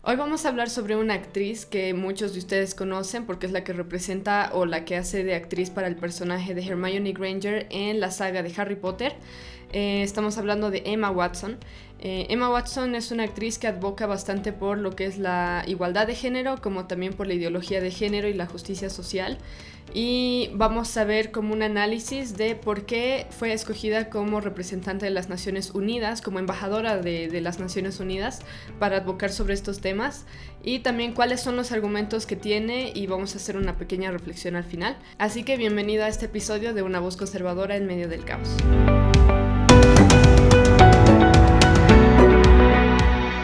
Hoy vamos a hablar sobre una actriz que muchos de ustedes conocen porque es la que representa o la que hace de actriz para el personaje de Hermione Granger en la saga de Harry Potter. Estamos hablando de Emma Watson. Emma Watson es una actriz que advoca bastante por lo que es la igualdad de género, como también por la ideología de género y la justicia social. Y vamos a ver como un análisis de por qué fue escogida como representante de las Naciones Unidas, como embajadora de las Naciones Unidas para advocar sobre estos temas, y también cuáles son los argumentos que tiene, y vamos a hacer una pequeña reflexión al final. Así que bienvenido a este episodio de Una voz conservadora en medio del caos.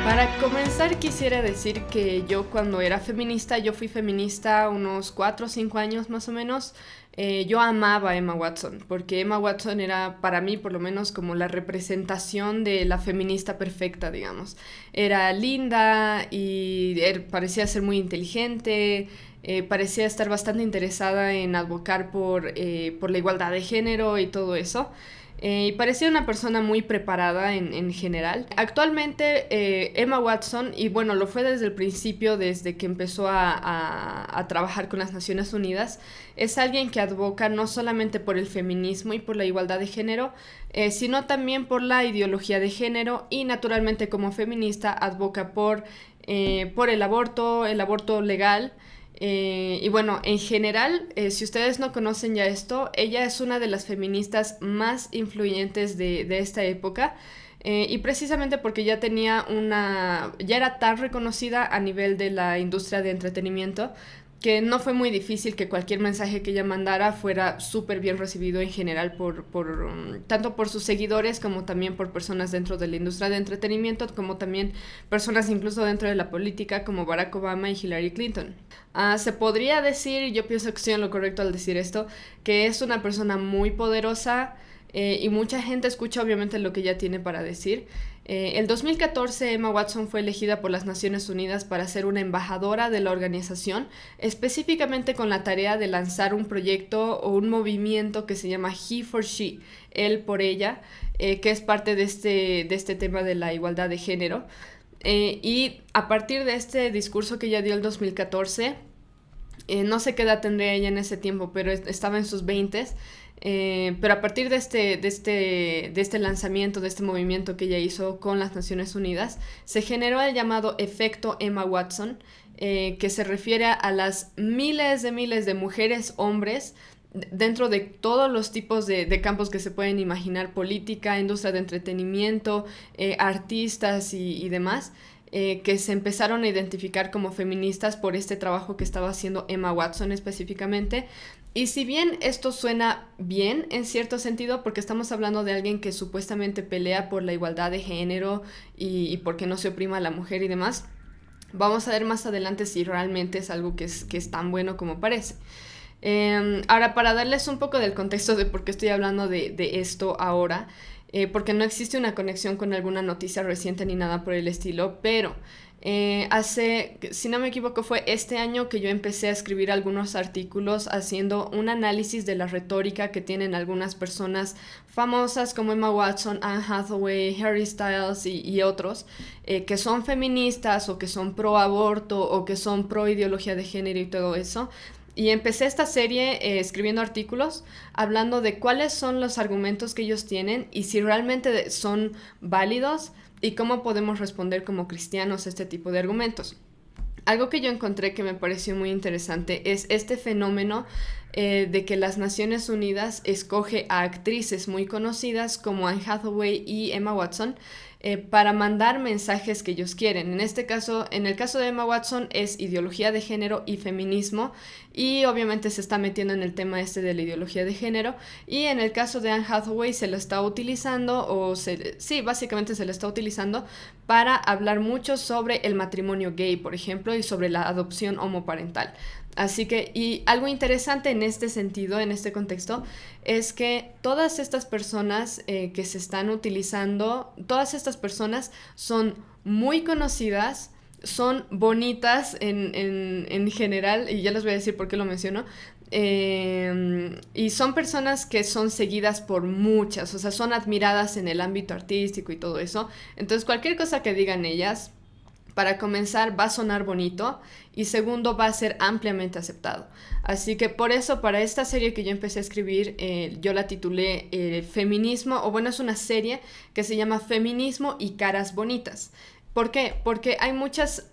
Para comenzar quisiera decir que yo cuando era feminista, yo fui feminista unos 4 o 5 años más o menos. Yo amaba a Emma Watson, porque Emma Watson era para mí por lo menos como la representación de la feminista perfecta, digamos. Era linda y parecía ser muy inteligente, parecía estar bastante interesada en advocar por la igualdad de género y todo eso. Y parecía una persona muy preparada en general. Actualmente Emma Watson, y bueno, lo fue desde el principio, desde que empezó a trabajar con las Naciones Unidas, es alguien que advoca no solamente por el feminismo y por la igualdad de género, sino también por la ideología de género, y naturalmente como feminista advoca por el aborto legal. Y bueno, en general, si ustedes no conocen ya esto, ella es una de las feministas más influyentes de esta época. Y precisamente porque ya ya era tan reconocida a nivel de la industria de entretenimiento, que no fue muy difícil que cualquier mensaje que ella mandara fuera súper bien recibido en general tanto por sus seguidores como también por personas dentro de la industria de entretenimiento, como también personas incluso dentro de la política como Barack Obama y Hillary Clinton. Se podría decir, y yo pienso que estoy en lo correcto al decir esto, que es una persona muy poderosa, y mucha gente escucha obviamente lo que ella tiene para decir. El 2014 Emma Watson fue elegida por las Naciones Unidas para ser una embajadora de la organización, específicamente con la tarea de lanzar un proyecto o un movimiento que se llama He for She, él por ella, que es parte de este tema de la igualdad de género. Y a partir de este discurso que ella dio el 2014, no sé qué edad tendría ella en ese tiempo, pero estaba en sus 20s. Pero a partir de este lanzamiento, de este movimiento que ella hizo con las Naciones Unidas, se generó el llamado efecto Emma Watson, que se refiere a las miles de mujeres, hombres, dentro de todos los tipos de campos que se pueden imaginar: política, industria de entretenimiento, artistas y demás, que se empezaron a identificar como feministas por este trabajo que estaba haciendo Emma Watson específicamente. Y si bien esto suena bien en cierto sentido, porque estamos hablando de alguien que supuestamente pelea por la igualdad de género y porque no se oprima a la mujer y demás, vamos a ver más adelante si realmente es algo que es tan bueno como parece. Ahora, para darles un poco del contexto de por qué estoy hablando de esto ahora, porque no existe una conexión con alguna noticia reciente ni nada por el estilo, pero si no me equivoco, fue este año que yo empecé a escribir algunos artículos haciendo un análisis de la retórica que tienen algunas personas famosas como Emma Watson, Anne Hathaway, Harry Styles y otros, que son feministas o que son pro aborto o que son pro ideología de género y todo eso. Y empecé esta serie escribiendo artículos hablando de cuáles son los argumentos que ellos tienen y si realmente son válidos y cómo podemos responder como cristianos a este tipo de argumentos. Algo que yo encontré que me pareció muy interesante es este fenómeno de que las Naciones Unidas escoge a actrices muy conocidas como Anne Hathaway y Emma Watson para mandar mensajes que ellos quieren. En el caso de Emma Watson es ideología de género y feminismo, y obviamente se está metiendo en el tema de la ideología de género. Y en el caso de Anne Hathaway se lo está utilizando, sí, básicamente se lo está utilizando para hablar mucho sobre el matrimonio gay, por ejemplo, y sobre la adopción homoparental. Así que, y algo interesante en este sentido, en este contexto, es que todas estas personas que se están utilizando, todas estas personas son muy conocidas, son bonitas en general, y ya les voy a decir por qué lo menciono, y son personas que son seguidas por muchas, o sea, son admiradas en el ámbito artístico y todo eso. Entonces, cualquier cosa que digan ellas para comenzar, va a sonar bonito y segundo, va a ser ampliamente aceptado. Así que por eso, para esta serie que yo empecé a escribir, yo la titulé Feminismo, o bueno, es una serie que se llama Feminismo y caras bonitas. ¿Por qué? Porque hay muchas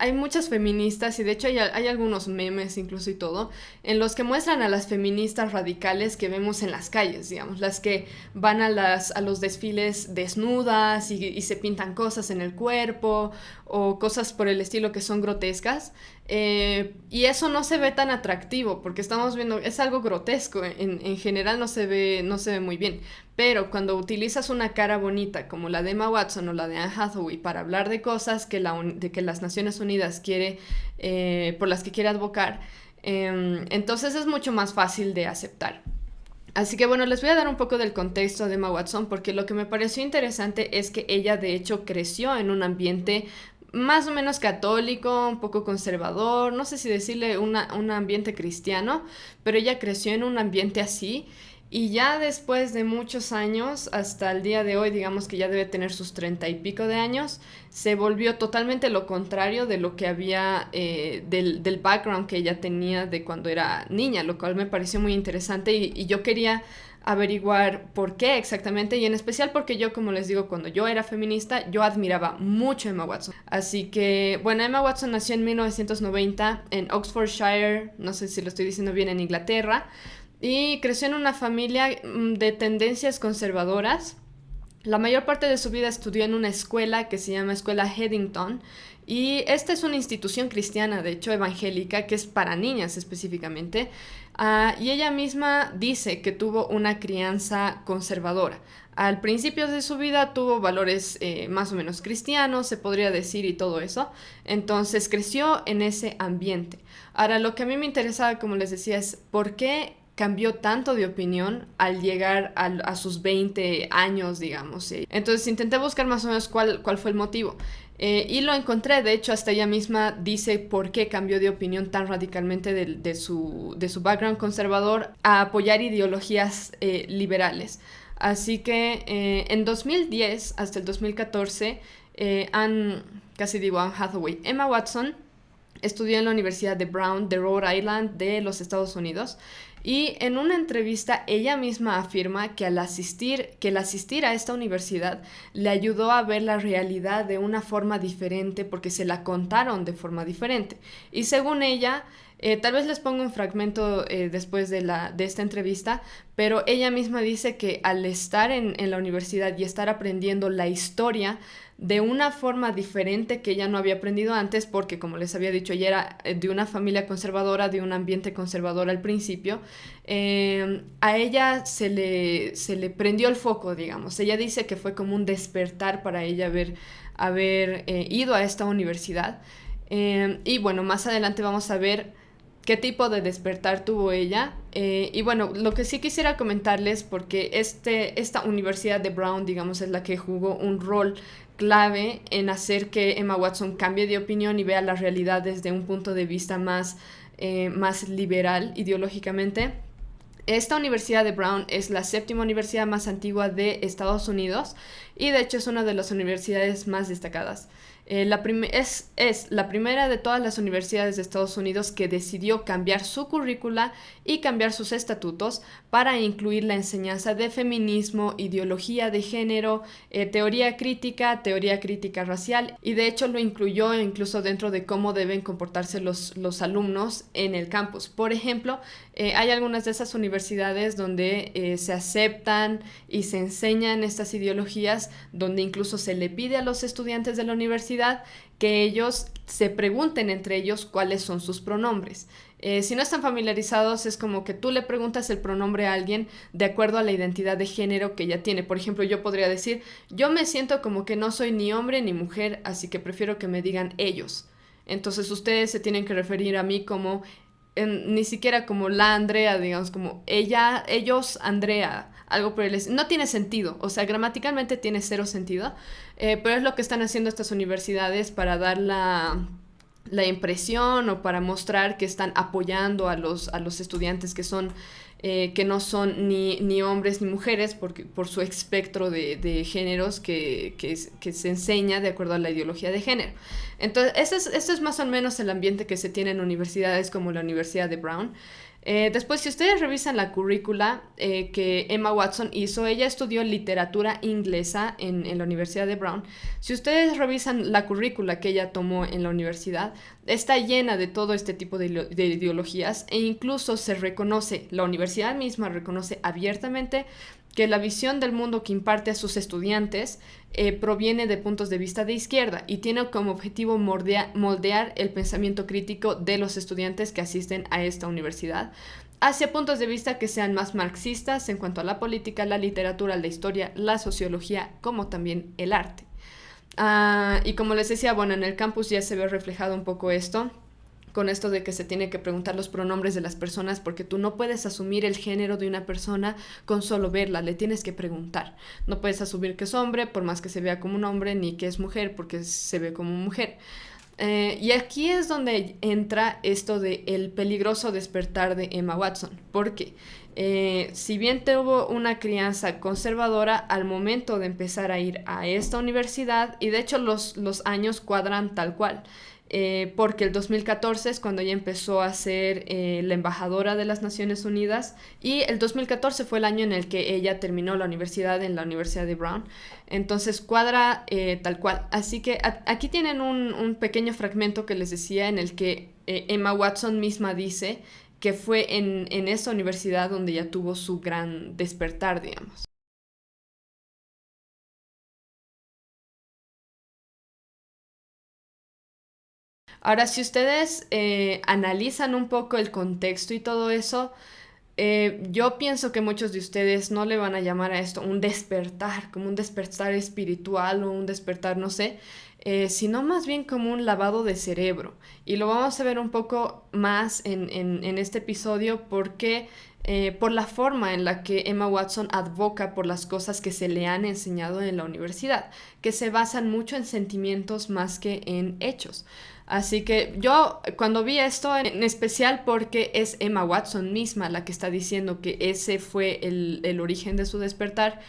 feministas y de hecho hay algunos memes incluso y todo en los que muestran a las feministas radicales que vemos en las calles, digamos, las que van a los desfiles desnudas y se pintan cosas en el cuerpo o cosas por el estilo que son grotescas. Y eso no se ve tan atractivo porque estamos viendo, es algo grotesco, en general no se ve muy bien. Pero cuando utilizas una cara bonita como la de Emma Watson o la de Anne Hathaway para hablar de cosas de que las Naciones Unidas por las que quiere advocar, entonces es mucho más fácil de aceptar. Así que bueno, les voy a dar un poco del contexto de Emma Watson porque lo que me pareció interesante es que ella de hecho creció en un ambiente más o menos católico, un poco conservador, no sé si decirle un ambiente cristiano, pero ella creció en un ambiente así. Y ya después de muchos años, hasta el día de hoy, digamos que ya debe tener sus 30 y pico de años, se volvió totalmente lo contrario de lo que había, del background que ella tenía de cuando era niña, lo cual me pareció muy interesante y yo quería averiguar por qué exactamente, y en especial porque yo, como les digo, cuando yo era feminista, yo admiraba mucho a Emma Watson. Así que, bueno, Emma Watson nació en 1990 en Oxfordshire, no sé si lo estoy diciendo bien, en Inglaterra, y creció en una familia de tendencias conservadoras. La mayor parte de su vida estudió en una escuela que se llama Escuela Headington, y esta es una institución cristiana, de hecho evangélica, que es para niñas específicamente. Y ella misma dice que tuvo una crianza conservadora. Al principio de su vida tuvo valores más o menos cristianos, se podría decir, y todo eso. Entonces creció en ese ambiente. Ahora, lo que a mí me interesaba, como les decía, es por qué cambió tanto de opinión al llegar a sus 20 años, digamos. Entonces intenté buscar más o menos cuál fue el motivo. Y lo encontré, de hecho, hasta ella misma dice por qué cambió de opinión tan radicalmente de su background conservador a apoyar ideologías liberales. Así que en 2010 hasta el 2014, Anne Hathaway, Emma Watson estudió en la Universidad de Brown de Rhode Island de los Estados Unidos. Y en una entrevista ella misma afirma que el asistir a esta universidad le ayudó a ver la realidad de una forma diferente porque se la contaron de forma diferente. Y según ella, tal vez les pongo un fragmento después de esta entrevista, pero ella misma dice que al estar en la universidad y estar aprendiendo la historia de una forma diferente que ella no había aprendido antes, porque como les había dicho, ella era de una familia conservadora, de un ambiente conservador al principio, a ella se le prendió el foco, digamos. Ella dice que fue como un despertar para ella haber ido a esta universidad. Y bueno, más adelante vamos a ver qué tipo de despertar tuvo ella. Y bueno, lo que sí quisiera comentarles, porque esta universidad de Brown, digamos, es la que jugó un rol clave en hacer que Emma Watson cambie de opinión y vea la realidad desde un punto de vista más liberal ideológicamente. Esta universidad de Brown es la 7ª universidad más antigua de Estados Unidos y de hecho es una de las universidades más destacadas. Es la primera de todas las universidades de Estados Unidos que decidió cambiar su currícula y cambiar sus estatutos para incluir la enseñanza de feminismo, ideología de género, teoría crítica racial, y de hecho lo incluyó incluso dentro de cómo deben comportarse los alumnos en el campus. Por ejemplo, hay algunas de esas universidades donde se aceptan y se enseñan estas ideologías, donde incluso se le pide a los estudiantes de la universidad que ellos se pregunten entre ellos cuáles son sus pronombres. Si no están familiarizados, es como que tú le preguntas el pronombre a alguien de acuerdo a la identidad de género que ella tiene. Por ejemplo, yo podría decir, yo me siento como que no soy ni hombre ni mujer, así que prefiero que me digan ellos. Entonces ustedes se tienen que referir a mí como, ni siquiera como la Andrea, digamos, como ella, ellos, Andrea, algo por el estilo. No tiene sentido, o sea, gramaticalmente tiene cero sentido, pero es lo que están haciendo estas universidades para dar la impresión o para mostrar que están apoyando a los estudiantes que son que no son ni hombres ni mujeres por su espectro de géneros que se enseña de acuerdo a la ideología de género. Entonces, este es más o menos el ambiente que se tiene en universidades como la Universidad de Brown. Después, si ustedes revisan la currícula que Emma Watson hizo, ella estudió literatura inglesa en la Universidad de Brown. Si ustedes revisan la currícula que ella tomó en la universidad, está llena de todo este tipo de ideologías, e incluso se reconoce, la universidad misma reconoce abiertamente que la visión del mundo que imparte a sus estudiantes proviene de puntos de vista de izquierda y tiene como objetivo moldear el pensamiento crítico de los estudiantes que asisten a esta universidad hacia puntos de vista que sean más marxistas en cuanto a la política, la literatura, la historia, la sociología, como también el arte. Y como les decía, bueno, en el campus ya se ve reflejado un poco esto, con esto de que se tiene que preguntar los pronombres de las personas, porque tú no puedes asumir el género de una persona con solo verla, le tienes que preguntar. No puedes asumir que es hombre por más que se vea como un hombre, ni que es mujer porque se ve como mujer. Y aquí es donde entra esto de el peligroso despertar de Emma Watson, porque si bien tuvo una crianza conservadora, al momento de empezar a ir a esta universidad, y de hecho los años cuadran tal cual, porque el 2014 es cuando ella empezó a ser la embajadora de las Naciones Unidas, y el 2014 fue el año en el que ella terminó la universidad en la Universidad de Brown. Entonces cuadra tal cual. Así que aquí tienen un pequeño fragmento que les decía en el que Emma Watson misma dice que fue en esa universidad donde ella tuvo su gran despertar, digamos. Ahora, si ustedes analizan un poco el contexto y todo eso, yo pienso que muchos de ustedes no le van a llamar a esto un despertar, como un despertar espiritual o un despertar, no sé, sino más bien como un lavado de cerebro. Y lo vamos a ver un poco más en este episodio porque por la forma en la que Emma Watson advoca por las cosas que se le han enseñado en la universidad, que se basan mucho en sentimientos más que en hechos. Así que yo cuando vi esto, en especial porque es Emma Watson misma la que está diciendo que ese fue el origen de su despertar,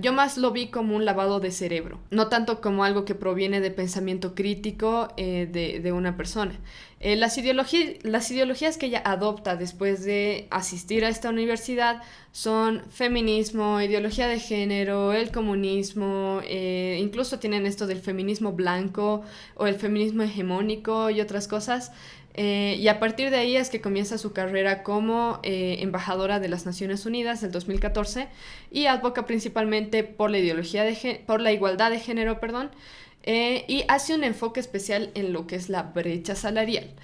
yo más lo vi como un lavado de cerebro, no tanto como algo que proviene de pensamiento crítico de una persona. Las ideologías que ella adopta después de asistir a esta universidad son feminismo, ideología de género, el comunismo, incluso tienen esto del feminismo blanco o el feminismo hegemónico y otras cosas. Y a partir de ahí es que comienza su carrera como embajadora de las Naciones Unidas el 2014 y advoca principalmente por la por la igualdad de género, perdón, y hace un enfoque especial en lo que es la brecha salarial.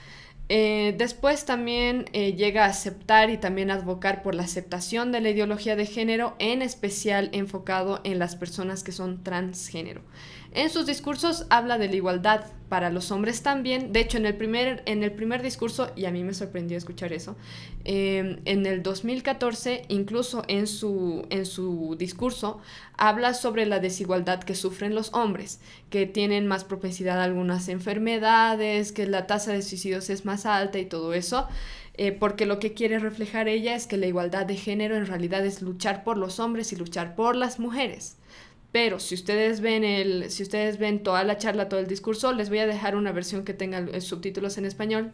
Después también llega a aceptar y también advocar por la aceptación de la ideología de género, en especial enfocado en las personas que son transgénero. En sus discursos habla de la igualdad para los hombres también. De hecho, en el primer discurso, y a mí me sorprendió escuchar eso, en el 2014, incluso en su discurso, habla sobre la desigualdad que sufren los hombres, que tienen más propensidad a algunas enfermedades, que la tasa de suicidios es más alta y todo eso. Porque lo que quiere reflejar ella es que la igualdad de género en realidad es luchar por los hombres y luchar por las mujeres. Pero si ustedes ven toda la charla, todo el discurso, les voy a dejar una versión que tenga subtítulos en español.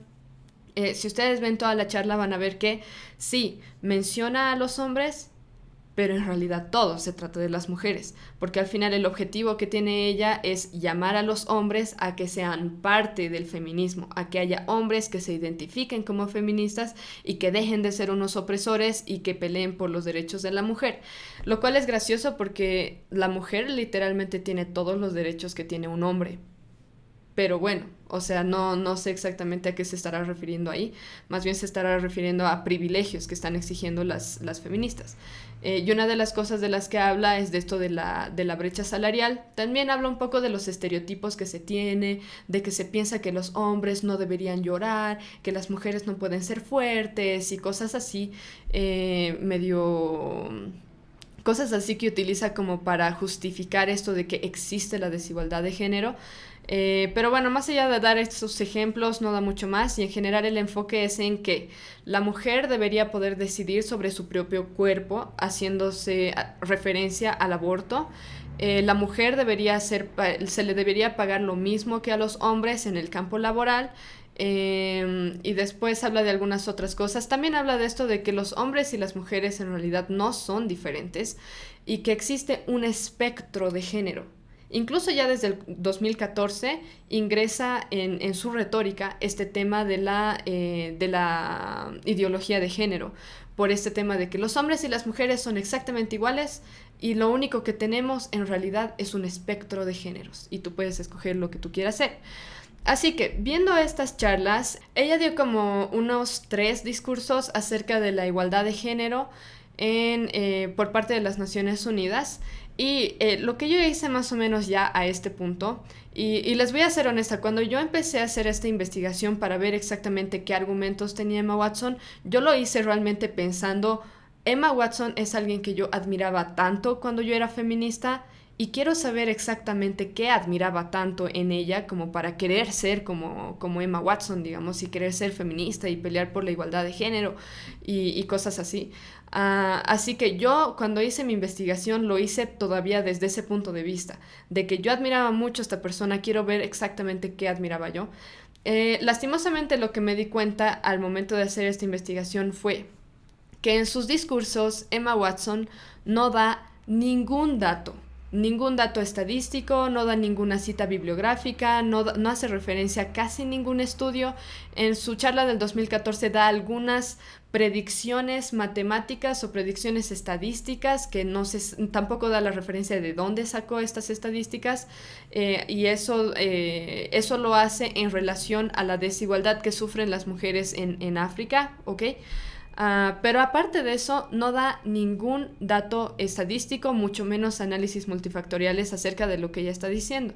Si ustedes ven toda la charla van a ver que sí, menciona a los hombres, pero en realidad todo se trata de las mujeres, porque al final el objetivo que tiene ella es llamar a los hombres a que sean parte del feminismo, a que haya hombres que se identifiquen como feministas y que dejen de ser unos opresores y que peleen por los derechos de la mujer, lo cual es gracioso porque la mujer literalmente tiene todos los derechos que tiene un hombre. Pero bueno, o sea, no sé exactamente a qué se estará refiriendo ahí. Más bien se estará refiriendo a privilegios que están exigiendo las feministas. Y una de las cosas de las que habla es de esto de la brecha salarial. También habla un poco de los estereotipos que se tiene, de que se piensa que los hombres no deberían llorar, que las mujeres no pueden ser fuertes y cosas así, medio cosas así que utiliza como para justificar esto de que existe la desigualdad de género. Pero bueno, más allá de dar estos ejemplos, no da mucho más y en general el enfoque es en que la mujer debería poder decidir sobre su propio cuerpo, haciéndose referencia al aborto. La mujer se le debería pagar lo mismo que a los hombres en el campo laboral. Y después habla de algunas otras cosas. También habla de esto de que los hombres y las mujeres en realidad no son diferentes y que existe un espectro de género. Incluso ya desde el 2014 ingresa en su retórica este tema de la ideología de género, por este tema de que los hombres y las mujeres son exactamente iguales y lo único que tenemos en realidad es un espectro de géneros y tú puedes escoger lo que tú quieras ser. Así que, viendo estas charlas, ella dio como unos 3 discursos acerca de la igualdad de género por parte de las Naciones Unidas. Y lo que yo hice más o menos ya a este punto, y les voy a ser honesta, cuando yo empecé a hacer esta investigación para ver exactamente qué argumentos tenía Emma Watson, yo lo hice realmente pensando, Emma Watson es alguien que yo admiraba tanto cuando yo era feminista, y quiero saber exactamente qué admiraba tanto en ella como para querer ser como Emma Watson, digamos, y querer ser feminista y pelear por la igualdad de género y cosas así. Así que yo cuando hice mi investigación lo hice todavía desde ese punto de vista, de que yo admiraba mucho a esta persona, quiero ver exactamente qué admiraba yo. Lastimosamente lo que me di cuenta al momento de hacer esta investigación fue que en sus discursos Emma Watson no da ningún dato estadístico, no da ninguna cita bibliográfica, no hace referencia a casi ningún estudio. En su charla del 2014 da algunas predicciones matemáticas o predicciones estadísticas que tampoco da la referencia de dónde sacó estas estadísticas y eso lo hace en relación a la desigualdad que sufren las mujeres en África, ¿ok? Pero aparte de eso, no da ningún dato estadístico, mucho menos análisis multifactoriales acerca de lo que ella está diciendo.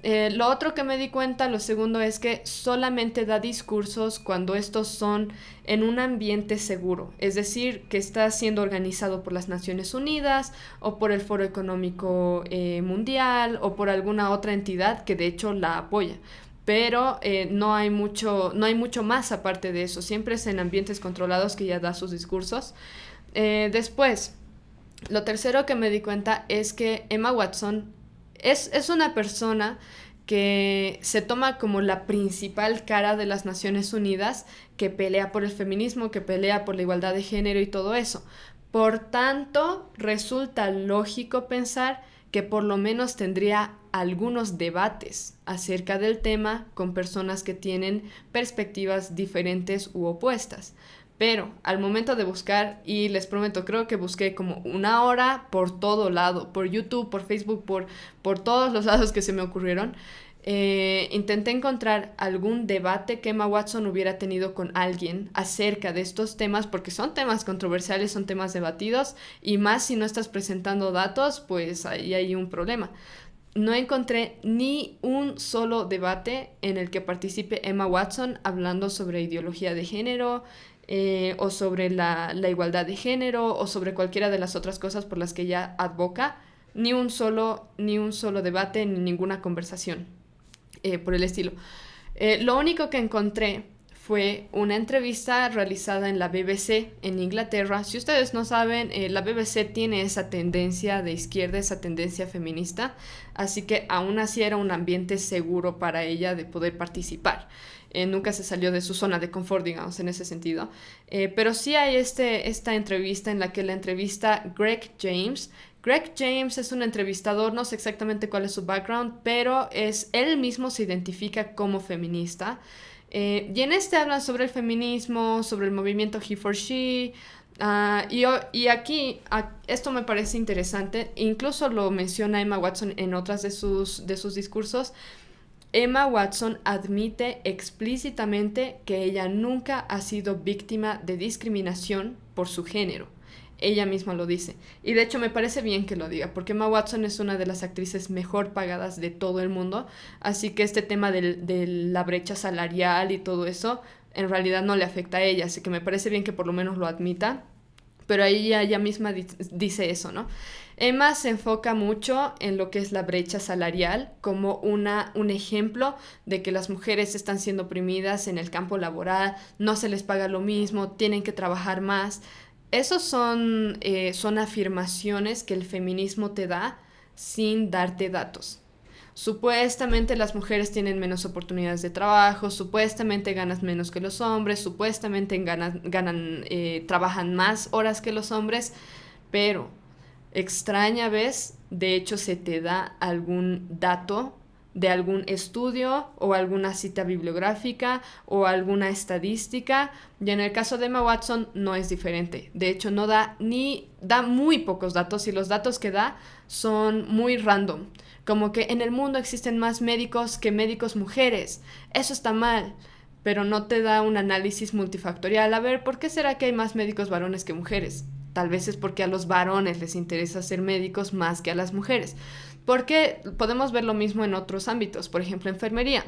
Lo otro que me di cuenta, lo segundo, es que solamente da discursos cuando estos son en un ambiente seguro, es decir, que está siendo organizado por las Naciones Unidas o por el Foro Económico Mundial o por alguna otra entidad que de hecho la apoya. Pero no hay mucho más aparte de eso. Siempre es en ambientes controlados que ella da sus discursos. Después, lo tercero que me di cuenta es que Emma Watson es una persona que se toma como la principal cara de las Naciones Unidas, que pelea por el feminismo, que pelea por la igualdad de género y todo eso. Por tanto, resulta lógico pensar que por lo menos tendría algunos debates acerca del tema con personas que tienen perspectivas diferentes u opuestas. Pero al momento de buscar, y les prometo, creo que busqué como 1 hora por todo lado, por YouTube, por Facebook, por todos los lados que se me ocurrieron, intenté encontrar algún debate que Emma Watson hubiera tenido con alguien acerca de estos temas, porque son temas controversiales, son temas debatidos, y más si no estás presentando datos, pues ahí hay un problema. No encontré ni un solo debate en el que participe Emma Watson hablando sobre ideología de género, o sobre la igualdad de género, o sobre cualquiera de las otras cosas por las que ella advoca. Ni un solo debate, ni ninguna conversación por el estilo. Lo único que encontré fue una entrevista realizada en la BBC en Inglaterra. Si ustedes no saben, la BBC tiene esa tendencia de izquierda, esa tendencia feminista, así que aún así era un ambiente seguro para ella de poder participar. Nunca se salió de su zona de confort, digamos, en ese sentido. Pero sí hay esta entrevista en la que la entrevista Greg James. Greg James es un entrevistador, no sé exactamente cuál es su background, pero él mismo se identifica como feminista. Y en hablan sobre el feminismo, sobre el movimiento He for She, y aquí esto me parece interesante, incluso lo menciona Emma Watson en otras de sus discursos. Emma Watson admite explícitamente que ella nunca ha sido víctima de discriminación por su género. Ella misma lo dice. Y de hecho me parece bien que lo diga, porque Emma Watson es una de las actrices mejor pagadas de todo el mundo. Así que este tema de la brecha salarial y todo eso, en realidad no le afecta a ella. Así que me parece bien que por lo menos lo admita. pero ahí ella misma dice eso, ¿no? Emma se enfoca mucho en lo que es la brecha salarial como un ejemplo de que las mujeres están siendo oprimidas en el campo laboral, no se les paga lo mismo, tienen que trabajar más. Esos son afirmaciones que el feminismo te da sin darte datos. Supuestamente las mujeres tienen menos oportunidades de trabajo, supuestamente ganan menos que los hombres, supuestamente trabajan más horas que los hombres, pero extraña vez, de hecho se te da algún dato de algún estudio o alguna cita bibliográfica o alguna estadística, y en el caso de Emma Watson no es diferente. De hecho da muy pocos datos, y los datos que da son muy random, como que en el mundo existen más médicos que médicos mujeres, eso está mal, pero no te da un análisis multifactorial. A ver, ¿por qué será que hay más médicos varones que mujeres? Tal vez es porque a los varones les interesa ser médicos más que a las mujeres. Porque podemos ver lo mismo en otros ámbitos, por ejemplo, enfermería.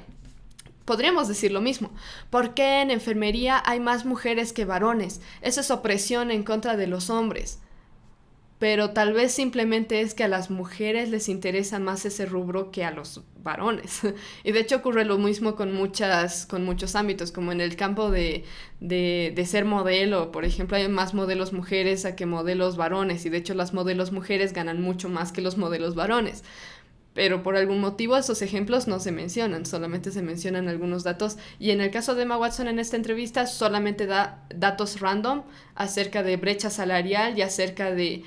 Podríamos decir lo mismo. ¿Por qué en enfermería hay más mujeres que varones? Eso es opresión en contra de los hombres. Pero tal vez simplemente es que a las mujeres les interesa más ese rubro que a los varones. Y de hecho ocurre lo mismo con muchos ámbitos, como en el campo de ser modelo. Por ejemplo, hay más modelos mujeres a que modelos varones, y de hecho las modelos mujeres ganan mucho más que los modelos varones. Pero por algún motivo esos ejemplos no se mencionan, solamente se mencionan algunos datos. Y en el caso de Emma Watson en esta entrevista solamente da datos random acerca de brecha salarial y acerca de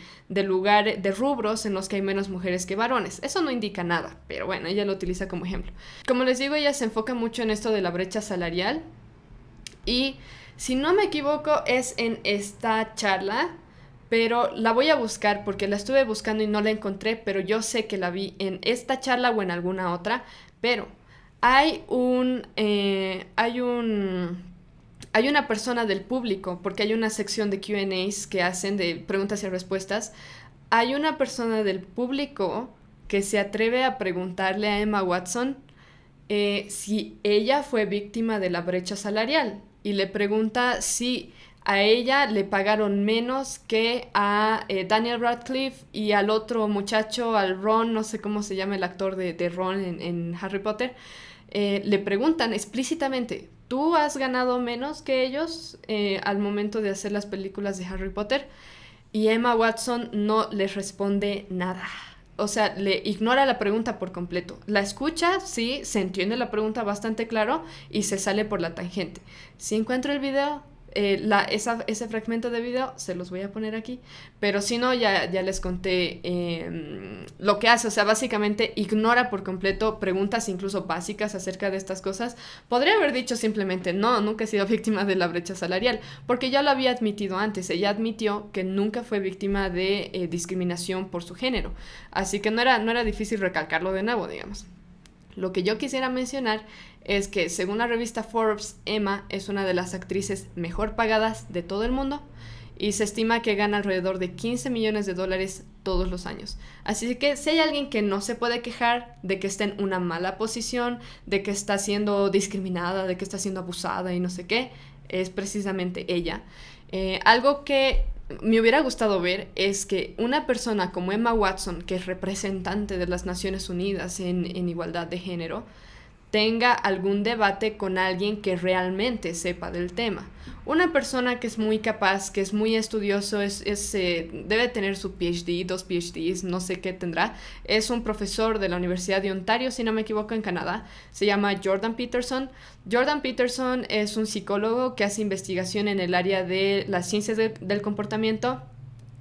rubros en los que hay menos mujeres que varones. Eso no indica nada, pero bueno, ella lo utiliza como ejemplo. Como les digo, ella se enfoca mucho en esto de la brecha salarial, y si no me equivoco es en esta charla, pero la voy a buscar porque la estuve buscando y no la encontré, pero yo sé que la vi en esta charla o en alguna otra. Pero hay una persona del público, porque hay una sección de Q&As que hacen de preguntas y respuestas. Hay una persona del público que se atreve a preguntarle a Emma Watson si ella fue víctima de la brecha salarial, y le pregunta si a ella le pagaron menos que a Daniel Radcliffe y al otro muchacho, al Ron, no sé cómo se llama el actor de Ron en Harry Potter. Le preguntan explícitamente, ¿tú has ganado menos que ellos al momento de hacer las películas de Harry Potter? Y Emma Watson no les responde nada. O sea, le ignora la pregunta por completo. La escucha, sí, se entiende la pregunta bastante claro y se sale por la tangente. Si encuentro el video, ese fragmento de video se los voy a poner aquí, pero si no, ya les conté lo que hace. O sea, básicamente ignora por completo preguntas incluso básicas acerca de estas cosas. Podría haber dicho simplemente, no, nunca he sido víctima de la brecha salarial, porque ya lo había admitido antes. Ella admitió que nunca fue víctima de discriminación por su género, así que no era difícil recalcarlo de nuevo, digamos. Lo que yo quisiera mencionar es que, según la revista Forbes, Emma es una de las actrices mejor pagadas de todo el mundo, y se estima que gana alrededor de $15 millones todos los años. Así que si hay alguien que no se puede quejar de que está en una mala posición, de que está siendo discriminada, de que está siendo abusada y no sé qué, es precisamente ella. Algo que me hubiera gustado ver es que una persona como Emma Watson, que es representante de las Naciones Unidas en igualdad de género, tenga algún debate con alguien que realmente sepa del tema. Una persona que es muy capaz, que es muy estudioso, debe tener su PhD, 2 PhDs, no sé qué tendrá. Es un profesor de la Universidad de Ontario, si no me equivoco, en Canadá. Se llama Jordan Peterson. Jordan Peterson es un psicólogo que hace investigación en el área de las ciencias del comportamiento,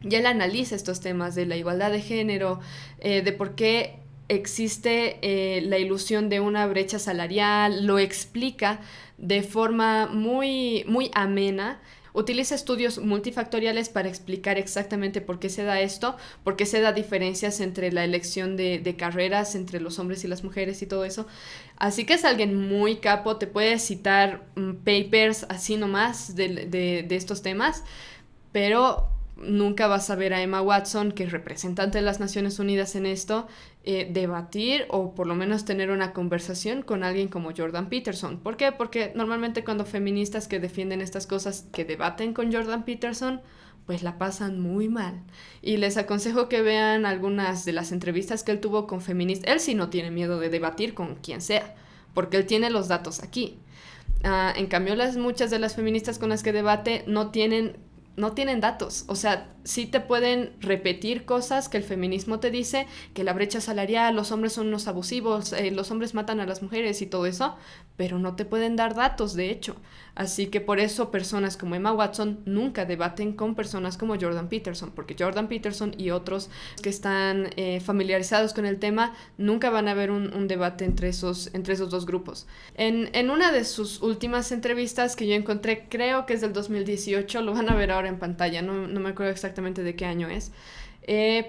y él analiza estos temas de la igualdad de género, de por qué existe la ilusión de una brecha salarial. Lo explica de forma muy, muy amena. Utiliza estudios multifactoriales para explicar exactamente por qué se da esto, por qué se da diferencias entre la elección de carreras entre los hombres y las mujeres y todo eso. Así que es alguien muy capo, te puede citar papers así nomás de estos temas, pero nunca vas a ver a Emma Watson, que es representante de las Naciones Unidas en esto, debatir o por lo menos tener una conversación con alguien como Jordan Peterson. ¿Por qué? Porque normalmente cuando feministas que defienden estas cosas que debaten con Jordan Peterson, pues la pasan muy mal. Y les aconsejo que vean algunas de las entrevistas que él tuvo con feministas. Él sí no tiene miedo de debatir con quien sea, porque él tiene los datos aquí. En cambio, muchas de las feministas con las que debate no tienen datos. O sea, sí te pueden repetir cosas que el feminismo te dice, que la brecha salarial, los hombres son unos abusivos, los hombres matan a las mujeres y todo eso, pero no te pueden dar datos, de hecho. Así que por eso personas como Emma Watson nunca debaten con personas como Jordan Peterson, porque Jordan Peterson y otros que están familiarizados con el tema nunca van a ver un debate entre esos dos grupos. En una de sus últimas entrevistas que yo encontré, creo que es del 2018, lo van a ver ahora en pantalla, no me acuerdo exactamente de qué año es.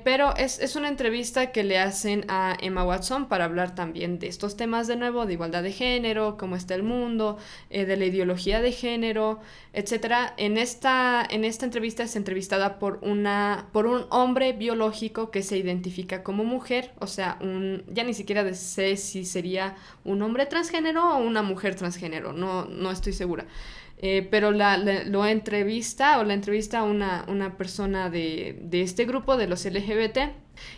Pero es una entrevista que le hacen a Emma Watson para hablar también de estos temas de nuevo, de igualdad de género, cómo está el mundo, de la ideología de género, etcétera. En esta entrevista es entrevistada por un hombre biológico que se identifica como mujer, o sea, ya ni siquiera sé si sería un hombre transgénero o una mujer transgénero, no estoy segura. Pero lo entrevista a una persona de este grupo de los LGBT,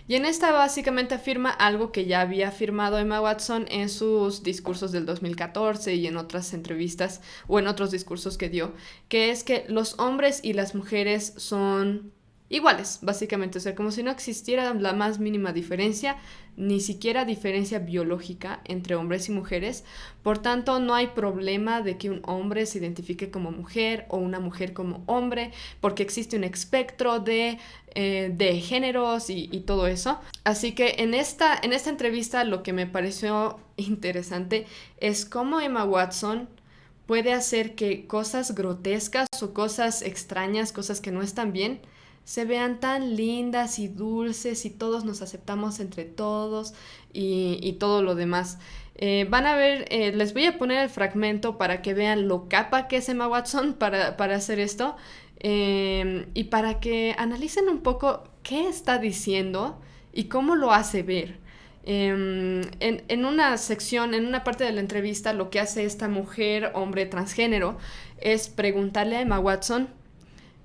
y en esta básicamente afirma algo que ya había afirmado Emma Watson en sus discursos del 2014 y en otras entrevistas o en otros discursos que dio, que es que los hombres y las mujeres son iguales, básicamente. O sea, como si no existiera la más mínima diferencia, ni siquiera diferencia biológica entre hombres y mujeres. Por tanto, no hay problema de que un hombre se identifique como mujer o una mujer como hombre, porque existe un espectro de géneros y todo eso. Así que en esta entrevista lo que me pareció interesante es cómo Emma Watson puede hacer que cosas grotescas o cosas extrañas, cosas que no están bien, se vean tan lindas y dulces y todos nos aceptamos entre todos y todo lo demás. Van a ver, les voy a poner el fragmento para que vean lo capa que es Emma Watson para hacer esto, y para que analicen un poco qué está diciendo y cómo lo hace ver. En una sección, en una parte de la entrevista, lo que hace esta mujer, hombre transgénero, es preguntarle a Emma Watson.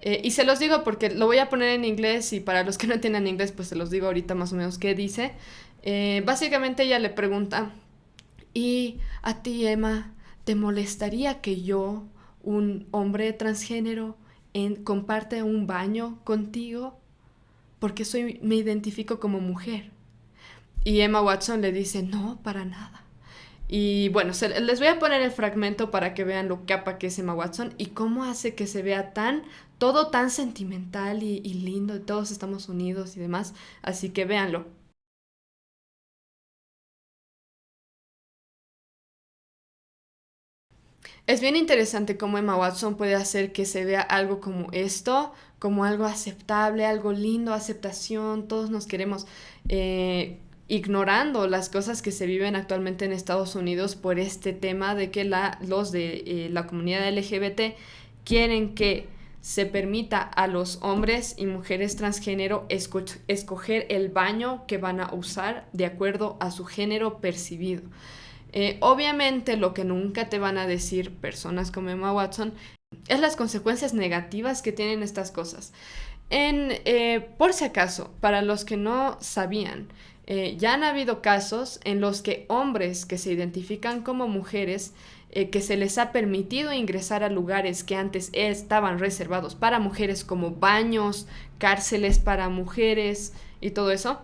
Y se los digo porque lo voy a poner en inglés y para los que no entiendan inglés, pues se los digo ahorita más o menos qué dice. Básicamente ella le pregunta, ¿y a ti, Emma, te molestaría que yo, un hombre transgénero, comparte un baño contigo? Porque me identifico como mujer. Y Emma Watson le dice, no, para nada. Y bueno, les voy a poner el fragmento para que vean lo capa que es Emma Watson y cómo hace que se vea todo tan sentimental y lindo, todos estamos unidos y demás. Así que véanlo. Es bien interesante cómo Emma Watson puede hacer que se vea algo como esto, como algo aceptable, algo lindo, aceptación, todos nos queremos, ignorando las cosas que se viven actualmente en Estados Unidos por este tema de que los de la comunidad LGBT quieren que se permita a los hombres y mujeres transgénero escoger el baño que van a usar de acuerdo a su género percibido. Obviamente lo que nunca te van a decir personas como Emma Watson es las consecuencias negativas que tienen estas cosas. Por si acaso, para los que no sabían, ya han habido casos en los que hombres que se identifican como mujeres, que se les ha permitido ingresar a lugares que antes estaban reservados para mujeres, como baños, cárceles para mujeres y todo eso.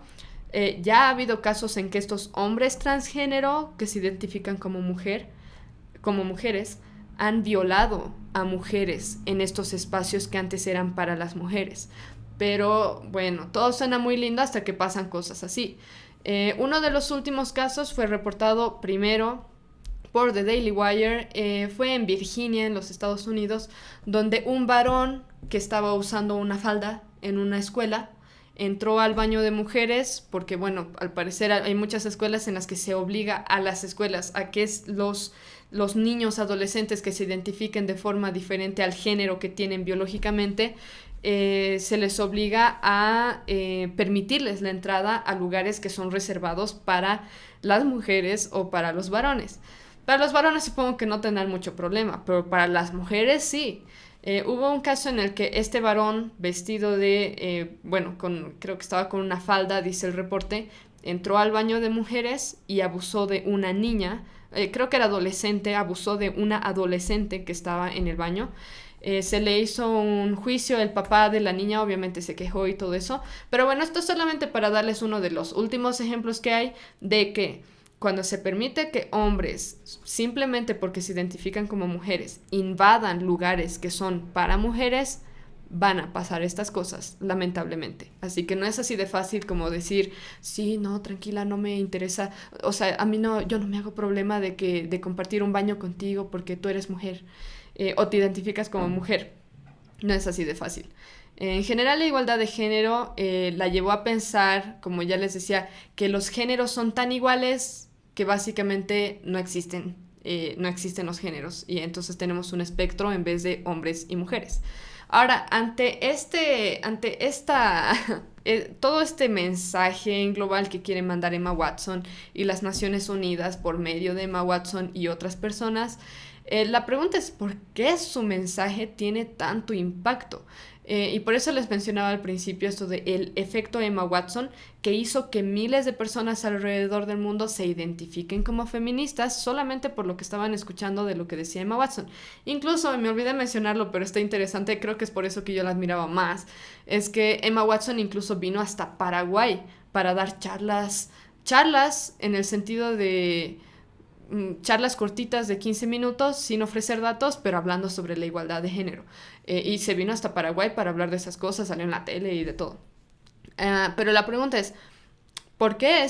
Ya ha habido casos en que estos hombres transgénero que se identifican como mujeres, han violado a mujeres en estos espacios que antes eran para las mujeres. Pero bueno, todo suena muy lindo hasta que pasan cosas así. Uno de los últimos casos fue reportado primero por The Daily Wire, fue en Virginia, en los Estados Unidos, donde un varón que estaba usando una falda en una escuela entró al baño de mujeres, porque bueno, al parecer hay muchas escuelas en las que se obliga a las escuelas a que los niños adolescentes que se identifiquen de forma diferente al género que tienen biológicamente, se les obliga a permitirles la entrada a lugares que son reservados para las mujeres o para los varones. Para los varones supongo que no tendrán mucho problema, pero para las mujeres sí. Hubo un caso en el que este varón vestido de, bueno, creo que estaba con una falda, dice el reporte, entró al baño de mujeres y abusó de una niña, creo que era adolescente, abusó de una adolescente que estaba en el baño. Se le hizo un juicio, el papá de la niña obviamente se quejó y todo eso, pero bueno, esto es solamente para darles uno de los últimos ejemplos que hay de que cuando se permite que hombres, simplemente porque se identifican como mujeres, invadan lugares que son para mujeres, van a pasar estas cosas, lamentablemente. Así que no es así de fácil como decir, sí, no, tranquila, no me interesa. O sea, a mí no, yo no me hago problema de compartir un baño contigo porque tú eres mujer, o te identificas como mujer. No es así de fácil. En general, la igualdad de género la llevó a pensar, como ya les decía, que los géneros son tan iguales que básicamente no existen los géneros, y entonces tenemos un espectro en vez de hombres y mujeres. Ahora, todo este mensaje en global que quiere mandar Emma Watson y las Naciones Unidas por medio de Emma Watson y otras personas, la pregunta es ¿por qué su mensaje tiene tanto impacto? Y por eso les mencionaba al principio esto de el efecto Emma Watson, que hizo que miles de personas alrededor del mundo se identifiquen como feministas solamente por lo que estaban escuchando de lo que decía Emma Watson. Incluso, me olvidé mencionarlo, pero está interesante, creo que es por eso que yo la admiraba más, es que Emma Watson incluso vino hasta Paraguay para dar charlas en el sentido de charlas cortitas de 15 minutos sin ofrecer datos, pero hablando sobre la igualdad de género. Y se vino hasta Paraguay para hablar de esas cosas, salió en la tele y de todo. Pero la pregunta es, ¿por qué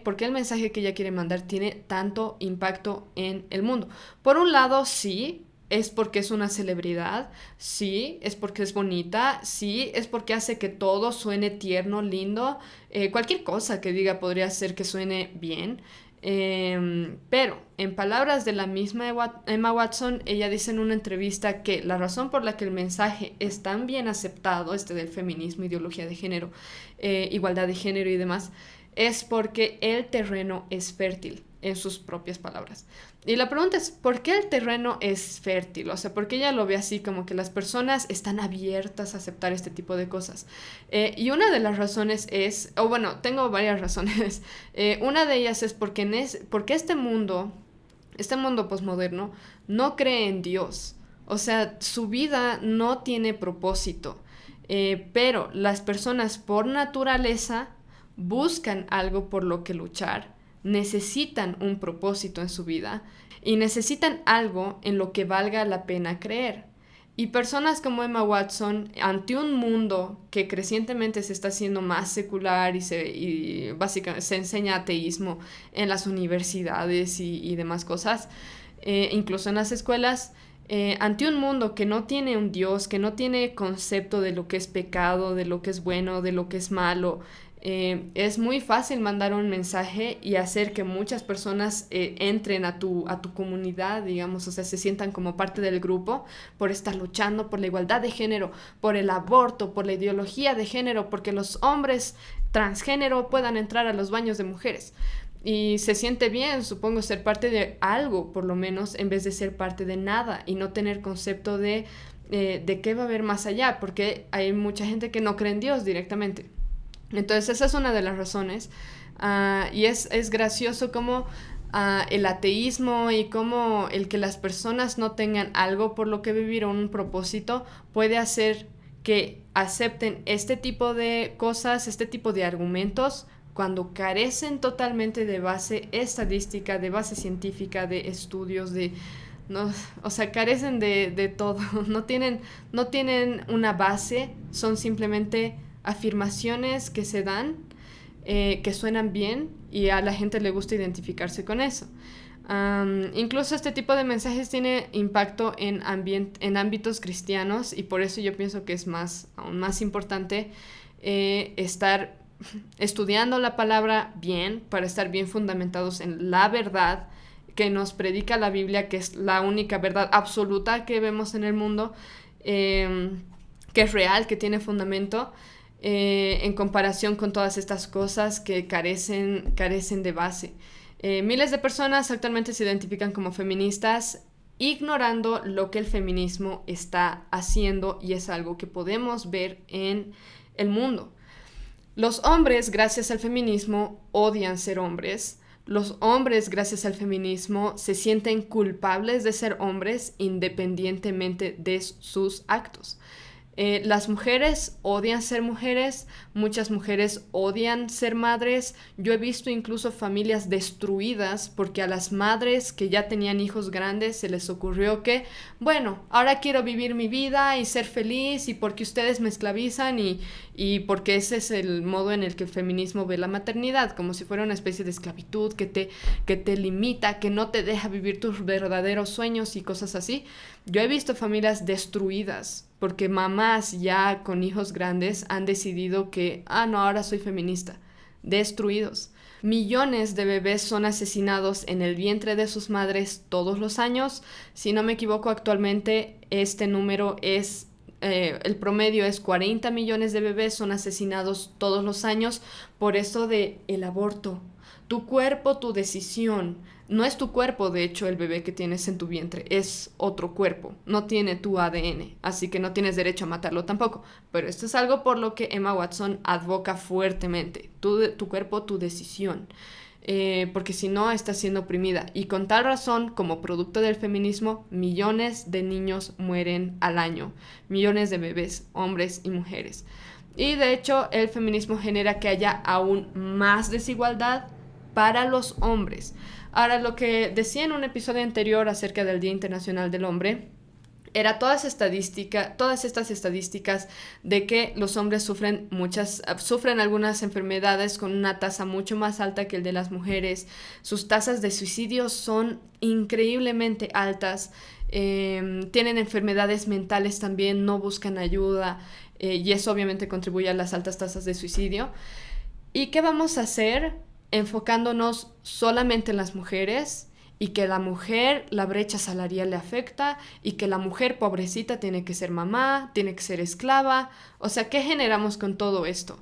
por qué el mensaje que ella quiere mandar tiene tanto impacto en el mundo? Por un lado, sí, es porque es una celebridad, sí, es porque es bonita, sí, es porque hace que todo suene tierno, lindo, cualquier cosa que diga podría hacer que suene bien. Pero en palabras de la misma Emma Watson, ella dice en una entrevista que la razón por la que el mensaje es tan bien aceptado, del feminismo, ideología de género, igualdad de género y demás, es porque el terreno es fértil, en sus propias palabras. Y la pregunta es, ¿por qué el terreno es fértil? O sea, ¿por qué ella lo ve así, como que las personas están abiertas a aceptar este tipo de cosas? Y una de las razones es, o bueno, tengo varias razones. Una de ellas es porque, porque este mundo posmoderno, no cree en Dios. O sea, su vida no tiene propósito. Pero las personas por naturaleza buscan algo por lo que luchar, necesitan un propósito en su vida y necesitan algo en lo que valga la pena creer. Y personas como Emma Watson, ante un mundo que crecientemente se está haciendo más secular y básicamente se enseña ateísmo en las universidades y demás cosas, incluso en las escuelas, ante un mundo que no tiene un Dios, que no tiene concepto de lo que es pecado, de lo que es bueno, de lo que es malo, es muy fácil mandar un mensaje y hacer que muchas personas entren a tu comunidad, digamos, o sea, se sientan como parte del grupo por estar luchando por la igualdad de género, por el aborto, por la ideología de género, porque los hombres transgénero puedan entrar a los baños de mujeres. Y se siente bien, supongo, ser parte de algo, por lo menos, en vez de ser parte de nada y no tener concepto de qué va a haber más allá, porque hay mucha gente que no cree en Dios directamente. Entonces esa es una de las razones, y es gracioso cómo el ateísmo y cómo el que las personas no tengan algo por lo que vivir o un propósito puede hacer que acepten este tipo de cosas, este tipo de argumentos, cuando carecen totalmente de base estadística, de base científica, de estudios, no, o sea, carecen de todo, no tienen una base, son simplemente afirmaciones que se dan, que suenan bien y a la gente le gusta identificarse con eso. Incluso este tipo de mensajes tiene impacto en ámbitos cristianos, y por eso yo pienso que es aún más importante estar estudiando la palabra bien, para estar bien fundamentados en la verdad que nos predica la Biblia, que es la única verdad absoluta que vemos en el mundo, que es real, que tiene fundamento, en comparación con todas estas cosas que carecen de base. Miles de personas actualmente se identifican como feministas, ignorando lo que el feminismo está haciendo y es algo que podemos ver en el mundo. Los hombres, gracias al feminismo, odian ser hombres. Los hombres, gracias al feminismo, se sienten culpables de ser hombres independientemente de sus actos. Las mujeres odian ser mujeres, muchas mujeres odian ser madres. Yo he visto incluso familias destruidas porque a las madres que ya tenían hijos grandes se les ocurrió que, bueno, ahora quiero vivir mi vida y ser feliz y porque ustedes me esclavizan y porque ese es el modo en el que el feminismo ve la maternidad, como si fuera una especie de esclavitud que te limita, que no te deja vivir tus verdaderos sueños y cosas así. Yo he visto familias destruidas porque mamás ya con hijos grandes han decidido que, no, ahora soy feminista. Destruidos. Millones de bebés son asesinados en el vientre de sus madres todos los años. Si no me equivoco, actualmente este número es, el promedio es 40 millones de bebés son asesinados todos los años por eso de el aborto. Tu cuerpo, tu decisión. No es tu cuerpo, de hecho, el bebé que tienes en tu vientre, es otro cuerpo, no tiene tu ADN, así que no tienes derecho a matarlo tampoco. Pero esto es algo por lo que Emma Watson advoca fuertemente, tu cuerpo, tu decisión, porque si no estás siendo oprimida. Y con tal razón, como producto del feminismo, millones de niños mueren al año, millones de bebés, hombres y mujeres. Y de hecho, el feminismo genera que haya aún más desigualdad para los hombres. Ahora, lo que decía en un episodio anterior acerca del Día Internacional del Hombre era todas estas estadísticas de que los hombres sufren algunas enfermedades con una tasa mucho más alta que el de las mujeres. Sus tasas de suicidio son increíblemente altas. Tienen enfermedades mentales también, no buscan ayuda, y eso obviamente contribuye a las altas tasas de suicidio. ¿Y qué vamos a hacer? Enfocándonos solamente en las mujeres y que la mujer, la brecha salarial le afecta y que la mujer pobrecita tiene que ser mamá, tiene que ser esclava. O sea, ¿qué generamos con todo esto?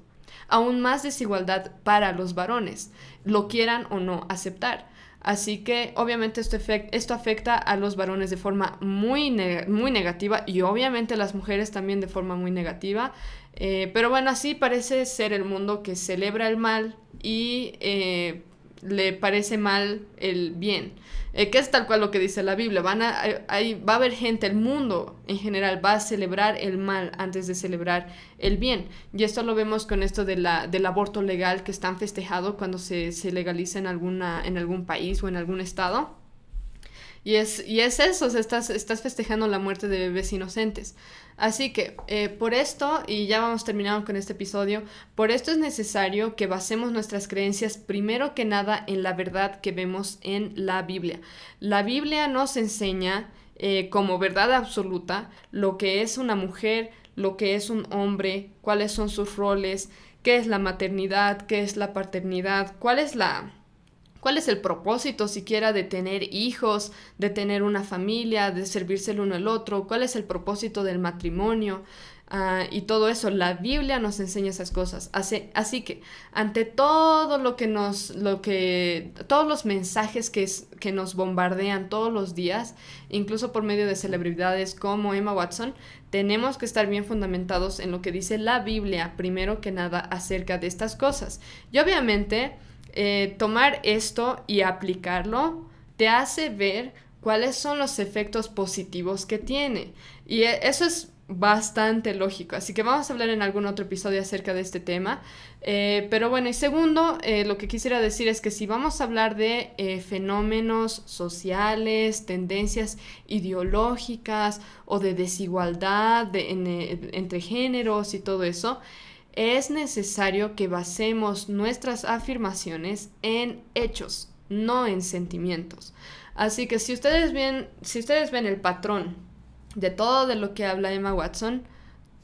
Aún más desigualdad para los varones, lo quieran o no aceptar. Así que obviamente esto afecta a los varones de forma muy negativa y obviamente a las mujeres también de forma muy negativa. Pero bueno, así parece ser el mundo que celebra el mal y le parece mal el bien. Que es tal cual lo que dice la Biblia. Va a haber gente, el mundo en general va a celebrar el mal antes de celebrar el bien. Y esto lo vemos con esto del aborto legal que es tan festejado cuando se legaliza en algún país o en algún estado. Y es eso, o sea, estás festejando la muerte de bebés inocentes. Así que, por esto, y ya vamos terminando con este episodio, por esto es necesario que basemos nuestras creencias primero que nada en la verdad que vemos en la Biblia. La Biblia nos enseña como verdad absoluta lo que es una mujer, lo que es un hombre, cuáles son sus roles, qué es la maternidad, qué es la paternidad, cuál es el propósito siquiera de tener hijos, de tener una familia, de servirse el uno al otro, cuál es el propósito del matrimonio, y todo eso. La Biblia nos enseña esas cosas. Así que ante todo todos los mensajes que nos bombardean todos los días, incluso por medio de celebridades como Emma Watson, tenemos que estar bien fundamentados en lo que dice la Biblia, primero que nada, acerca de estas cosas. Y obviamente tomar esto y aplicarlo te hace ver cuáles son los efectos positivos que tiene. Y eso es bastante lógico. Así que vamos a hablar en algún otro episodio acerca de este tema. Pero bueno, y segundo, lo que quisiera decir es que si vamos a hablar de fenómenos sociales, tendencias ideológicas o de desigualdad entre géneros y todo eso, es necesario que basemos nuestras afirmaciones en hechos, no en sentimientos. Así que si ustedes ven el patrón de todo de lo que habla Emma Watson,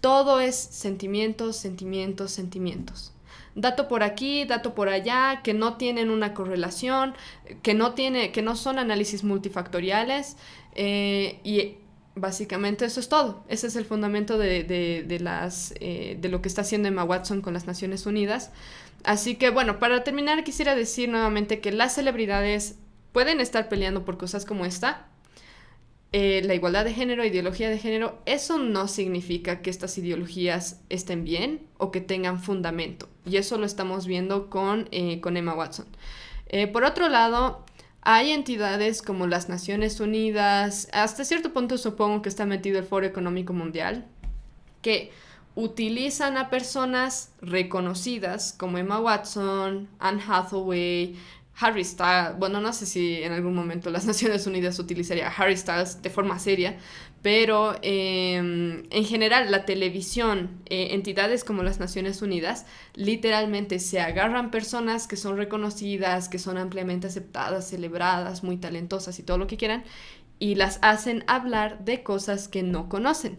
todo es sentimientos, sentimientos, sentimientos. Dato por aquí, dato por allá, que no tienen una correlación, que no son análisis multifactoriales, y básicamente eso es todo. Ese es el fundamento de lo que está haciendo Emma Watson con las Naciones Unidas. Así que bueno, para terminar quisiera decir nuevamente que las celebridades pueden estar peleando por cosas como esta, la igualdad de género, ideología de género, eso no significa que estas ideologías estén bien o que tengan fundamento. Y eso lo estamos viendo con Emma Watson. Por otro lado, hay entidades como las Naciones Unidas, hasta cierto punto supongo que está metido el Foro Económico Mundial, que utilizan a personas reconocidas como Emma Watson, Anne Hathaway, Harry Styles. Bueno, no sé si en algún momento las Naciones Unidas utilizaría a Harry Styles de forma seria, pero en general la televisión, entidades como las Naciones Unidas, literalmente se agarran personas que son reconocidas, que son ampliamente aceptadas, celebradas, muy talentosas y todo lo que quieran, y las hacen hablar de cosas que no conocen.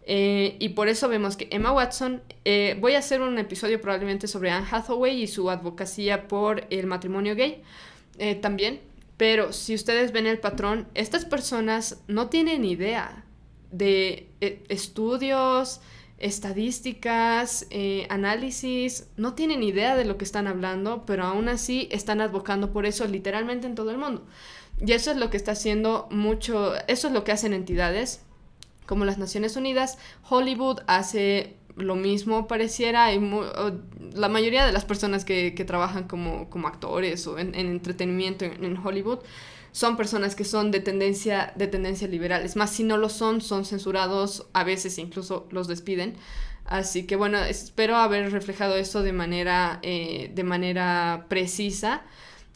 Y por eso vemos que Emma Watson, voy a hacer un episodio probablemente sobre Anne Hathaway y su advocacia por el matrimonio gay también, pero si ustedes ven el patrón, estas personas no tienen idea de estudios, estadísticas, análisis, no tienen idea de lo que están hablando, pero aún así están advocando por eso literalmente en todo el mundo. Y eso es lo que está haciendo mucho, eso es lo que hacen entidades como las Naciones Unidas. Hollywood hace lo mismo, pareciera. La mayoría de las personas que trabajan como actores o en entretenimiento en Hollywood son personas que son de tendencia liberal. Es más, si no lo son censurados, a veces incluso los despiden. Así que bueno, espero haber reflejado eso de manera precisa.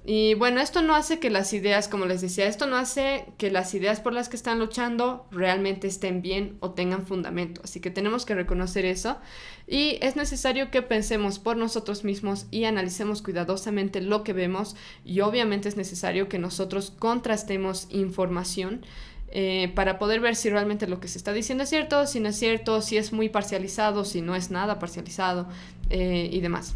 Y bueno, esto no hace que las ideas, como les decía, esto no hace que las ideas por las que están luchando realmente estén bien o tengan fundamento. Así que tenemos que reconocer eso. Y es necesario que pensemos por nosotros mismos y analicemos cuidadosamente lo que vemos. Y obviamente es necesario que nosotros contrastemos información para poder ver si realmente lo que se está diciendo es cierto, si no es cierto, si es muy parcializado, si no es nada parcializado y demás.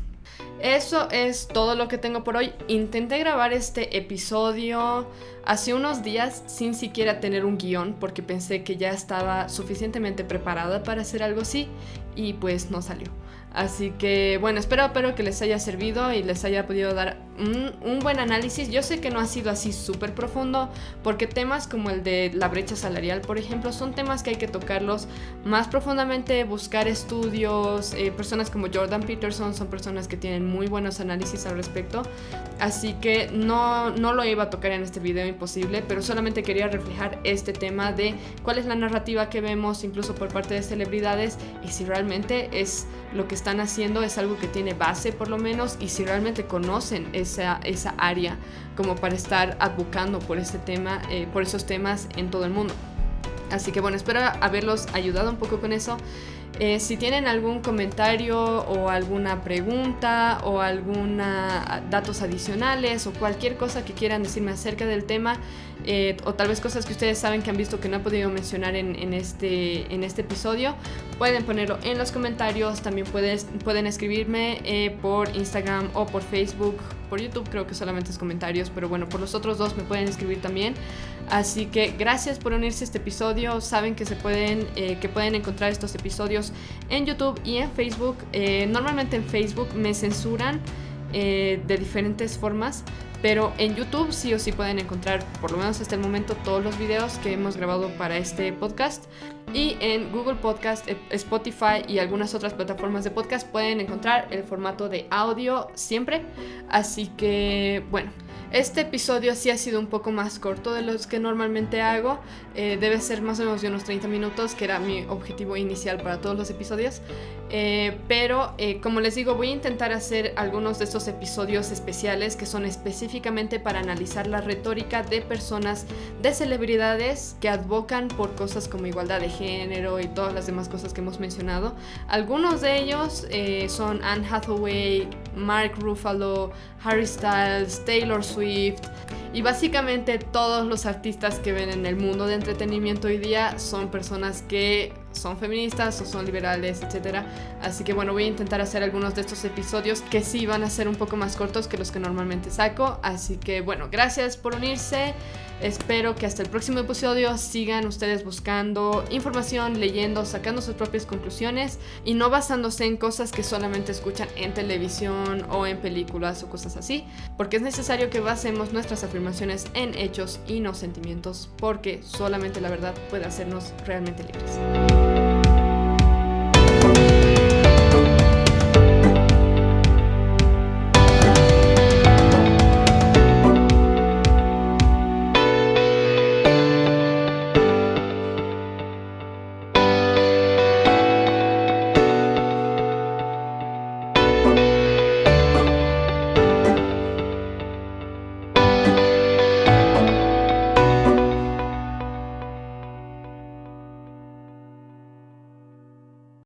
Eso es todo lo que tengo por hoy. Intenté grabar este episodio hace unos días sin siquiera tener un guión porque pensé que ya estaba suficientemente preparada para hacer algo así y pues no salió. Así que bueno, espero que les haya servido y les haya podido dar un buen análisis. Yo sé que no ha sido así súper profundo porque temas como el de la brecha salarial, por ejemplo, son temas que hay que tocarlos más profundamente, buscar estudios. Personas como Jordan Peterson son personas que tienen muy buenos análisis al respecto. Así que no lo iba a tocar en este video, imposible, pero solamente quería reflejar este tema de cuál es la narrativa que vemos incluso por parte de celebridades y si realmente es lo que están haciendo es algo que tiene base por lo menos y si realmente conocen esa área como para estar advocando por ese tema, por esos temas en todo el mundo. Así que bueno, espero haberlos ayudado un poco con eso. Si tienen algún comentario o alguna pregunta o datos adicionales o cualquier cosa que quieran decirme acerca del tema, o tal vez cosas que ustedes saben que han visto que no he podido mencionar en este episodio, pueden ponerlo en los comentarios. También pueden escribirme por Instagram o por Facebook. Por YouTube creo que solamente es comentarios, pero bueno, por los otros dos me pueden escribir también. Así que gracias por unirse a este episodio. Saben que pueden encontrar estos episodios en YouTube y en Facebook. Normalmente en Facebook me censuran de diferentes formas, pero en YouTube sí o sí pueden encontrar, por lo menos hasta el momento, todos los videos que hemos grabado para este podcast. Y en Google Podcast, Spotify y algunas otras plataformas de podcast pueden encontrar el formato de audio siempre. Así que bueno, este episodio sí ha sido un poco más corto de los que normalmente hago. Debe ser más o menos de unos 30 minutos, que era mi objetivo inicial para todos los episodios. Pero como les digo, voy a intentar hacer algunos de estos episodios especiales que son específicamente para analizar la retórica de personas, de celebridades que advocan por cosas como igualdad de género y todas las demás cosas que hemos mencionado. Algunos de ellos son Anne Hathaway, Mark Ruffalo, Harry Styles, Taylor Swift y básicamente todos los artistas que ven en el mundo de entretenimiento hoy día son personas que son feministas o son liberales, etcétera. Así que bueno, voy a intentar hacer algunos de estos episodios que sí van a ser un poco más cortos que los que normalmente saco. Así que bueno, gracias por unirse. Espero que hasta el próximo episodio sigan ustedes buscando información, leyendo, sacando sus propias conclusiones y no basándose en cosas que solamente escuchan en televisión o en películas o cosas así, porque es necesario que basemos nuestras afirmaciones en hechos y no sentimientos, porque solamente la verdad puede hacernos realmente libres.